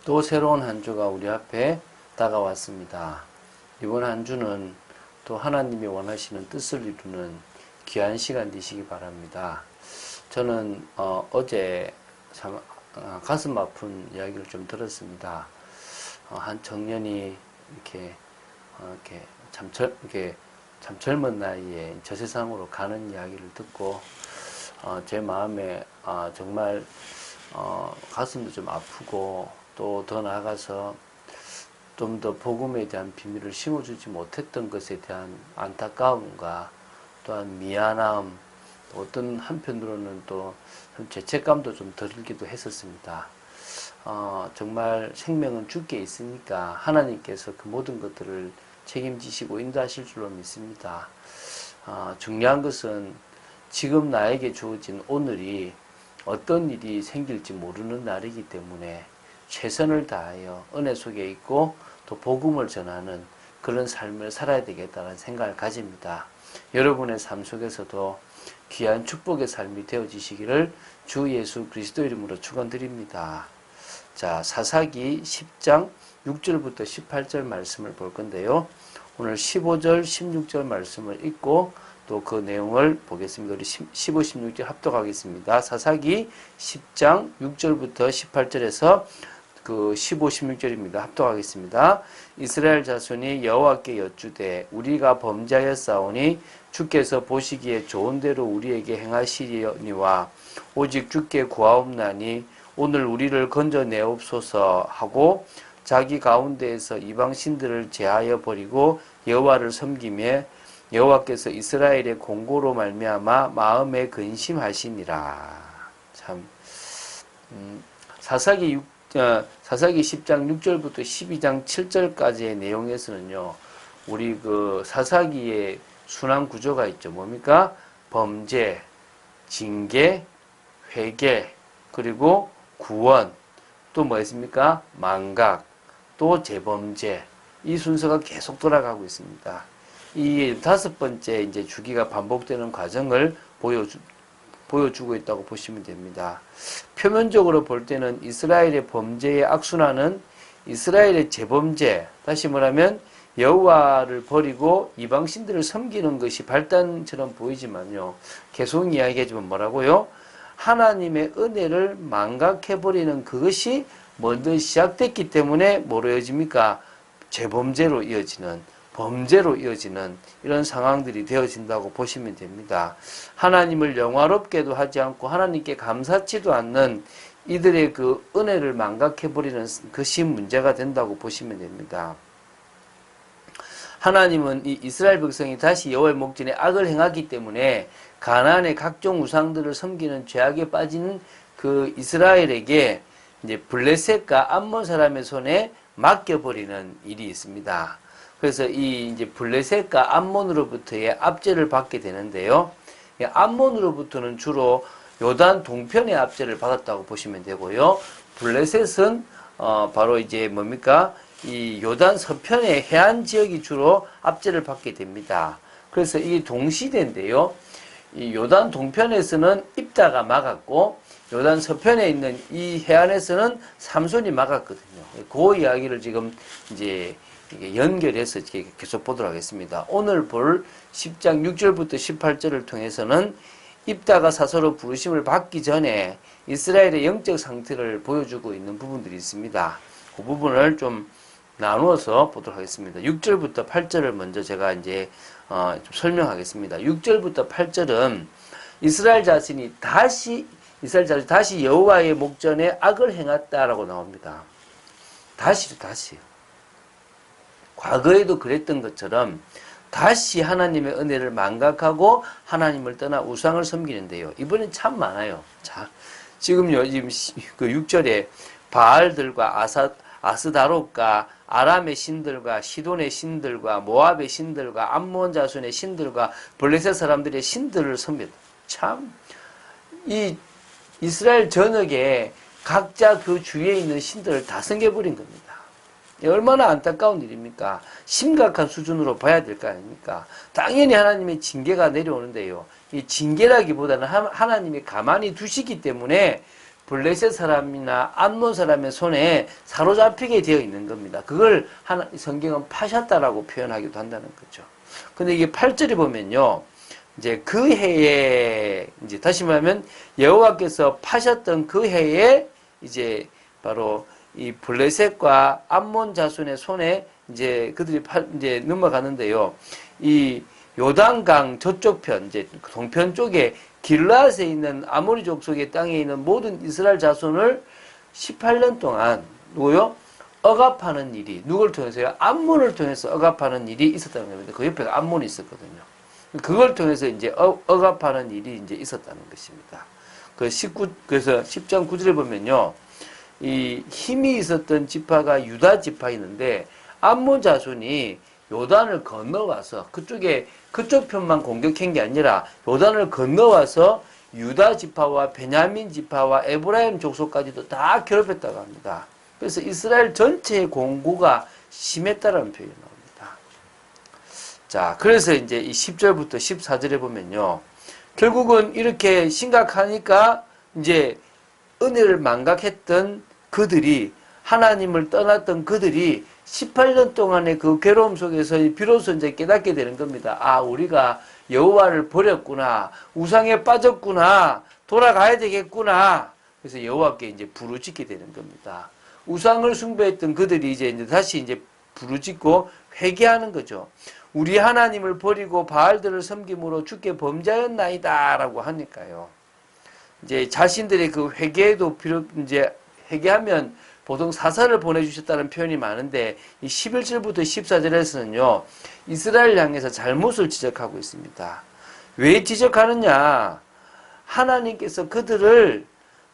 또 새로운 한 주가 우리 앞에 다가왔습니다. 이번 한 주는 또 하나님이 원하시는 뜻을 이루는 귀한 시간 되시기 바랍니다. 저는 어제 참 가슴 아픈 이야기를 좀 들었습니다. 한 청년이 이렇게 참 젊은 나이에 저 세상으로 가는 이야기를 듣고 제 마음에 정말 가슴도 좀 아프고 또 더 나아가서 좀 더 복음에 대한 비밀을 심어주지 못했던 것에 대한 안타까움과 또한 미안함, 어떤 한편으로는 또 죄책감도 좀 들기도 했었습니다. 정말 생명은 주께 있으니까 하나님께서 그 모든 것들을 책임지시고 인도하실 줄로 믿습니다. 중요한 것은 지금 나에게 주어진 오늘이 어떤 일이 생길지 모르는 날이기 때문에 최선을 다하여 은혜 속에 있고 또 복음을 전하는 그런 삶을 살아야 되겠다는 생각을 가집니다. 여러분의 삶 속에서도 귀한 축복의 삶이 되어지시기를 주 예수 그리스도 이름으로 축원드립니다. 자, 사사기 10장 6절부터 18절 말씀을 볼 건데요. 오늘 15절, 16절 말씀을 읽고 또 그 내용을 보겠습니다. 우리 15, 16절 합독하겠습니다. 사사기 10장 6절부터 18절에서 그 15, 16절입니다. 합독하겠습니다. 이스라엘 자손이 여호와께 여쭈되 우리가 범죄하였사오니 주께서 보시기에 좋은 대로 우리에게 행하시려니와 오직 주께 구하옵나니 오늘 우리를 건져내옵소서 하고 자기 가운데에서 이방 신들을 제하여 버리고 여호와를 섬기며 여호와께서 이스라엘의 공고로 말미암아 마음에 근심하시니라. 참 사사기 10장 6절부터 12장 7절까지의 내용에서는요, 우리 그 사사기의 순환 구조가 있죠. 뭡니까? 범죄, 징계, 회개, 그리고 구원, 또 뭐 있습니까? 망각, 또 재범죄. 이 순서가 계속 돌아가고 있습니다. 이 다섯 번째 이제 주기가 반복되는 과정을 보여주고 있다고 보시면 됩니다. 표면적으로 볼 때는 이스라엘의 범죄의 악순환은 이스라엘의 재범죄, 다시 말하면 여호와를 버리고 이방신들을 섬기는 것이 발단처럼 보이지만요. 계속 이야기하지만 뭐라고요? 하나님의 은혜를 망각해버리는 그것이 먼저 시작됐기 때문에 뭐로 이어집니까? 재범죄로 이어지는, 범죄로 이어지는 이런 상황들이 되어진다고 보시면 됩니다. 하나님을 영화롭게도 하지 않고 하나님께 감사치도 않는 이들의 그 은혜를 망각해버리는 것이 문제가 된다고 보시면 됩니다. 하나님은 이 이스라엘 백성이 다시 여호와의 목전에 악을 행하기 때문에 가나안의 각종 우상들을 섬기는 죄악에 빠진 그 이스라엘에게 이제 블레셋과 암몬 사람의 손에 맡겨버리는 일이 있습니다. 그래서 이 이제 블레셋과 암몬으로부터의 압제를 받게 되는데요. 암몬으로부터는 주로 요단 동편의 압제를 받았다고 보시면 되고요. 블레셋은 바로 이제 뭡니까? 이 요단 서편의 해안 지역이 주로 압제를 받게 됩니다. 그래서 이게 동시대인데요. 이 요단 동편에서는 입다가 막았고 요단 서편에 있는 이 해안에서는 삼손이 막았거든요. 그 이야기를 지금 이제 연결해서 계속 보도록 하겠습니다. 오늘 볼 10장 6절부터 18절을 통해서는 입다가 사서로 부르심을 받기 전에 이스라엘의 영적 상태를 보여주고 있는 부분들이 있습니다. 그 부분을 좀 나누어서 보도록 하겠습니다. 6절부터 8절을 먼저 제가 이제 좀 설명하겠습니다. 6절부터 8절은 이스라엘 자신이 다시 여호와의 목전에 악을 행했다라고 나옵니다. 다시요. 과거에도 그랬던 것처럼 다시 하나님의 은혜를 망각하고 하나님을 떠나 우상을 섬기는데요. 이번엔 참 많아요. 자, 지금요, 그 6절에 바알들과 아스다롯과 아람의 신들과 시돈의 신들과 모압의 신들과 암몬 자손의 신들과 블레셋 사람들의 신들을 섬겼다. 참, 이 이스라엘 전역에 각자 그 주위에 있는 신들을 다 섬겨버린 겁니다. 얼마나 안타까운 일입니까? 심각한 수준으로 봐야 될 거 아닙니까? 당연히 하나님의 징계가 내려오는데요. 이 징계라기보다는 하나님이 가만히 두시기 때문에 블레셋 사람이나 암몬 사람의 손에 사로잡히게 되어 있는 겁니다. 그걸 성경은 파셨다라고 표현하기도 한다는 거죠. 근데 이게 8절에 보면요. 이제 그 해에, 이제 다시 말하면 여호와께서 파셨던 그 해에 이제 바로 이 블레셋과 암몬 자손의 손에 이제 그들이 이제 넘어가는데요. 이 요단강 저쪽 편, 이제 동편 쪽에 길르앗에 있는 아모리 족속의 땅에 있는 모든 이스라엘 자손을 18년 동안 누구요? 억압하는 일이 누굴 통해서요? 암몬을 통해서 억압하는 일이 있었다는 겁니다. 그 옆에 암몬이 있었거든요. 그걸 통해서 이제 억압하는 일이 이제 있었다는 것입니다. 그래서 10장 9절에 보면요. 이 힘이 있었던 지파가 유다 지파였는데 암몬 자손이 요단을 건너와서 그쪽 편만 공격한 게 아니라 요단을 건너와서 유다 지파와 베냐민 지파와 에브라임 족속까지도 다 괴롭혔다고 합니다. 그래서 이스라엘 전체의 공고가 심했다라는 표현이 나옵니다. 자, 그래서 이제 이 10절부터 14절에 보면요. 결국은 이렇게 심각하니까 이제 은혜를 망각했던 그들이 하나님을 떠났던 그들이 18년 동안의 그 괴로움 속에서 비로소 이제 깨닫게 되는 겁니다. 아, 우리가 여호와를 버렸구나. 우상에 빠졌구나. 돌아가야 되겠구나. 그래서 여호와께 이제 부르짖게 되는 겁니다. 우상을 숭배했던 그들이 이제 다시 이제 부르짖고 회개하는 거죠. 우리 하나님을 버리고 바알들을 섬김으로 주께 범죄하였나이다라고 하니까요. 이제 자신들의 그 회개도 비록 이제 회개하면 보통 사사를 보내주셨다는 표현이 많은데 이 11절부터 14절에서는요. 이스라엘 향해서 잘못을 지적하고 있습니다. 왜 지적하느냐? 하나님께서 그들을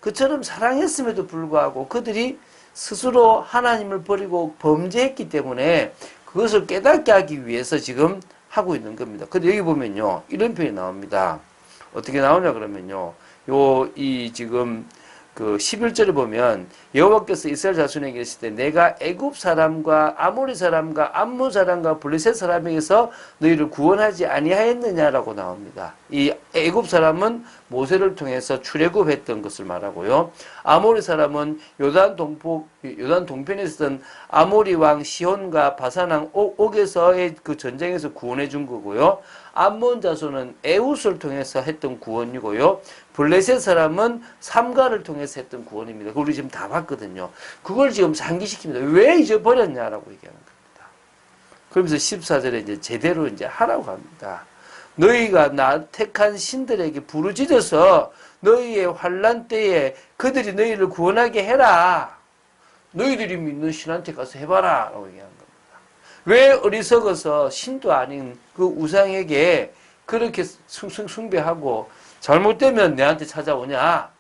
그처럼 사랑했음에도 불구하고 그들이 스스로 하나님을 버리고 범죄했기 때문에 그것을 깨닫게 하기 위해서 지금 하고 있는 겁니다. 근데 여기 보면요. 이런 표현이 나옵니다. 어떻게 나오냐 그러면요. 지금 그 11절에 보면 여호와께서 이스라엘 자손에게 계실 때 내가 애굽 사람과 아모리 사람과 암몬 사람과 블레셋 사람에게서 너희를 구원하지 아니하였느냐라고 나옵니다. 이 애굽 사람은 모세를 통해서 출애굽했던 것을 말하고요. 아모리 사람은 요단 동편에 있었던 아모리 왕 시혼과 바산 왕 옥에서의 그 전쟁에서 구원해 준 거고요. 암몬 자손은 에훗을 통해서 했던 구원이고요. 블레셋 사람은 삼가를 통해서 했던 구원입니다. 그걸 우리 지금 다 봤거든요. 그걸 지금 상기시킵니다. 왜 잊어버렸냐라고 얘기하는 겁니다. 그러면서 14절에 이제 제대로 이제 하라고 합니다. 너희가 나 택한 신들에게 부르짖어서 너희의 환난 때에 그들이 너희를 구원하게 해라. 너희들이 믿는 신한테 가서 해봐라. 라고 얘기하는 겁니다. 왜 어리석어서 신도 아닌 그 우상에게 그렇게 숭배하고 잘못되면 내한테 찾아오냐?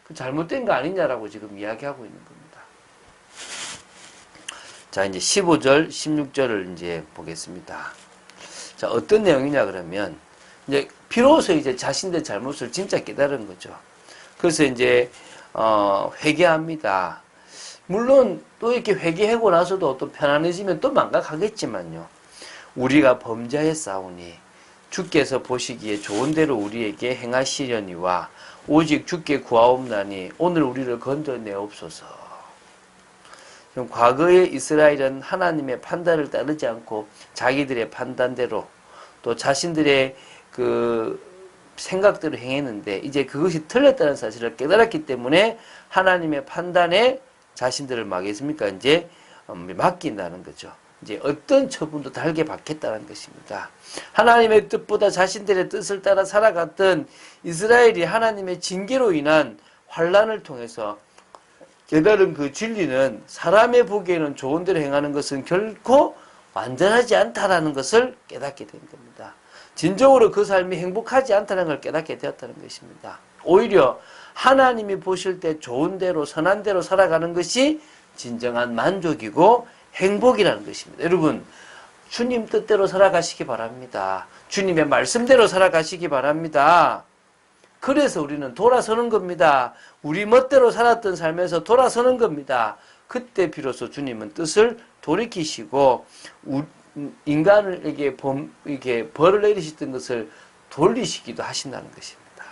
그 잘못된 거 아니냐라고 지금 이야기하고 있는 겁니다. 자, 이제 15절, 16절을 이제 보겠습니다. 자, 어떤 내용이냐 그러면 이제 비로소 이제 자신의 잘못을 진짜 깨달은 거죠. 그래서 이제 회개합니다. 물론 또 이렇게 회개하고 나서도 또 편안해지면 또 망각하겠지만요. 우리가 범죄하였사오니 주께서 보시기에 좋은 대로 우리에게 행하시려니와 오직 주께 구하옵나니 오늘 우리를 건져내옵소서. 과거의 이스라엘은 하나님의 판단을 따르지 않고 자기들의 판단대로 또 자신들의 그 생각대로 행했는데 이제 그것이 틀렸다는 사실을 깨달았기 때문에 하나님의 판단에 자신들을 막겠습니까? 이제 맡긴다는 거죠. 이제 어떤 처분도 달게 받겠다는 것입니다. 하나님의 뜻보다 자신들의 뜻을 따라 살아갔던 이스라엘이 하나님의 징계로 인한 환난을 통해서 깨달은 그 진리는 사람의 보기에는 좋은 대로 행하는 것은 결코 완전하지 않다라는 것을 깨닫게 된 겁니다. 진정으로 그 삶이 행복하지 않다는 걸 깨닫게 되었다는 것입니다. 오히려 하나님이 보실 때 좋은 대로 선한 대로 살아가는 것이 진정한 만족이고 행복이라는 것입니다. 여러분, 주님 뜻대로 살아가시기 바랍니다. 주님의 말씀대로 살아가시기 바랍니다. 그래서 우리는 돌아서는 겁니다. 우리 멋대로 살았던 삶에서 돌아서는 겁니다. 그때 비로소 주님은 뜻을 돌이키시고 인간에게 이렇게 벌을 내리셨던 것을 돌리시기도 하신다는 것입니다.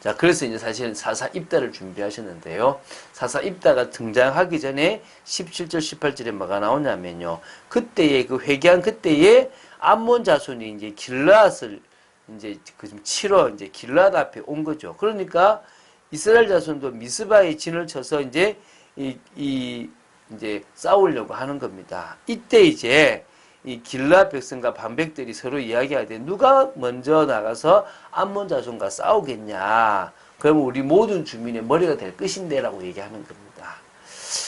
자, 그래서 이제 사실은 사사 입다를 준비하셨는데요. 사사 입다가 등장하기 전에 17절, 18절에 뭐가 나오냐면요. 그때에 그 회개한 그때에 암몬 자손이 이제 길르앗을 이제 그 좀 치러 이제 길르앗 앞에 온 거죠. 그러니까 이스라엘 자손도 미스바에 진을 쳐서 이제 이제 싸우려고 하는 겁니다. 이때 이제 이 길르앗 백성과 반백들이 서로 이야기하되 누가 먼저 나가서 암몬 자손과 싸우겠냐. 그러면 우리 모든 주민의 머리가 될 것인데라고 얘기하는 겁니다.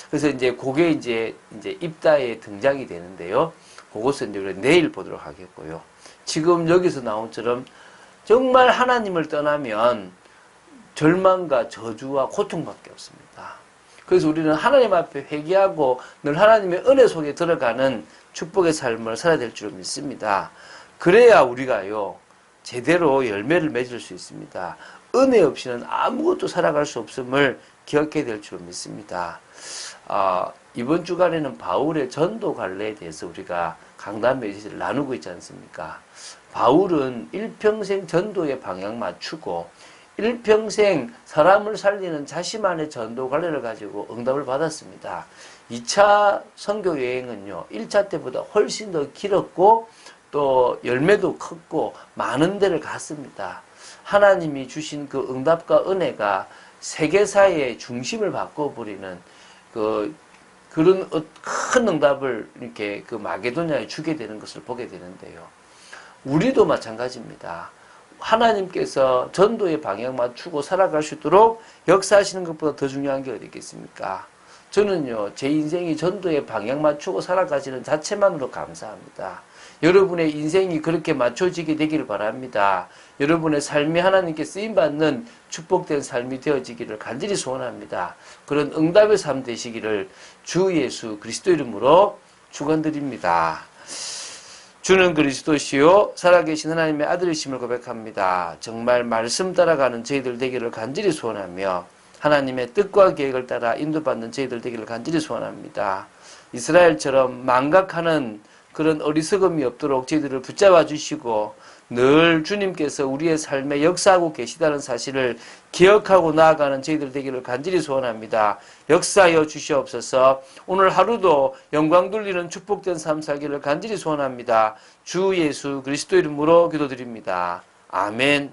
그래서 이제 그게 이제 입다에 등장이 되는데요. 그것은 이제 우리가 내일 보도록 하겠고요. 지금 여기서 나온처럼 정말 하나님을 떠나면 절망과 저주와 고통밖에 없습니다. 그래서 우리는 하나님 앞에 회개하고 늘 하나님의 은혜 속에 들어가는 축복의 삶을 살아야 될 줄 믿습니다. 그래야 우리가요, 제대로 열매를 맺을 수 있습니다. 은혜 없이는 아무것도 살아갈 수 없음을 기억해야 될 줄 믿습니다. 이번 주간에는 바울의 전도 관례에 대해서 우리가 강단 메시지를 나누고 있지 않습니까? 바울은 일평생 전도에 방향 맞추고 일평생 사람을 살리는 자신만의 전도 관례를 가지고 응답을 받았습니다. 2차 선교 여행은요, 1차 때보다 훨씬 더 길었고 또 열매도 컸고 많은 데를 갔습니다. 하나님이 주신 그 응답과 은혜가 세계사의 중심을 바꿔버리는 그런 큰 응답을 이렇게 그 마게도냐에 주게 되는 것을 보게 되는데요. 우리도 마찬가지입니다. 하나님께서 전도의 방향 맞추고 살아갈 수 있도록 역사하시는 것보다 더 중요한 게 어디 있겠습니까? 저는요, 제 인생이 전도의 방향 맞추고 살아가시는 자체만으로 감사합니다. 여러분의 인생이 그렇게 맞춰지게 되기를 바랍니다. 여러분의 삶이 하나님께 쓰임받는 축복된 삶이 되어지기를 간절히 소원합니다. 그런 응답의 삶 되시기를 주 예수 그리스도 이름으로 축원드립니다. 주는 그리스도시요 살아계신 하나님의 아들이심을 고백합니다. 정말 말씀 따라가는 저희들 되기를 간절히 소원하며 하나님의 뜻과 계획을 따라 인도받는 저희들 되기를 간절히 소원합니다. 이스라엘처럼 망각하는 그런 어리석음이 없도록 저희들을 붙잡아 주시고 늘 주님께서 우리의 삶에 역사하고 계시다는 사실을 기억하고 나아가는 저희들 되기를 간절히 소원합니다. 역사하여 주시옵소서. 오늘 하루도 영광 돌리는 축복된 삶 살기를 간절히 소원합니다. 주 예수 그리스도 이름으로 기도드립니다. 아멘.